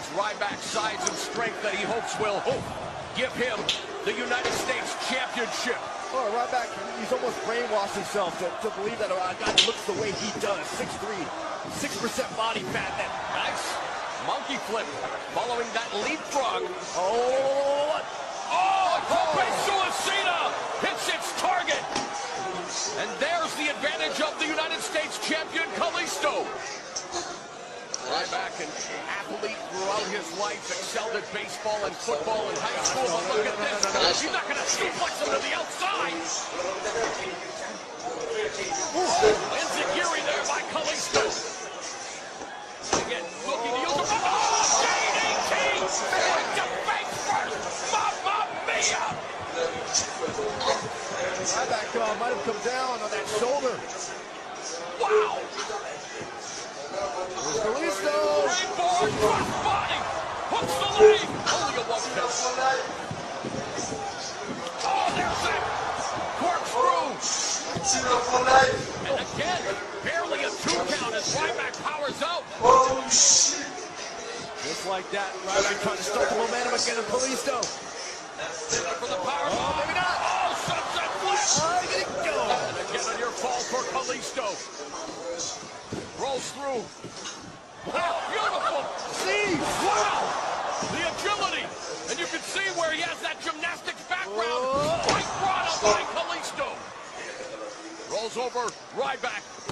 It's Ryback's size and strength that he hopes will give him the United States Championship. Oh, Ryback, he's almost brainwashed himself to believe that a guy looks the way he does. 6'3", 6% body fat. That nice monkey flip following that leapfrog. Oh, Tope Suicida hits its target. And there's the advantage of the United States champion, Kalisto. Ryback, an athlete throughout his life, excelled at baseball and football in high school. But look at this. He's not going to suplex him to the outside. Enziguri there by Kalisto. Again, looking to use the... Oh, DDT! Right to face first. Mamma mia! Ryback might have come down on that shoulder. Wow! Kalisto! Springboard, cross body! Hooks the leg! Only a one count. Oh, there's that! Corkscrew! And again, barely a 2 count as Ryback powers out. Oh, shit! Just like that, Ryback trying to start the momentum again of Kalisto. For the power bomb. Maybe not. Oh, sunset flip! I didn't go! And again on your fall for Kalisto. Rolls through. Wow, beautiful! See? Wow! The agility! And you can see where he has that gymnastics background. Right brought up by Kalisto. Rolls over Ryback.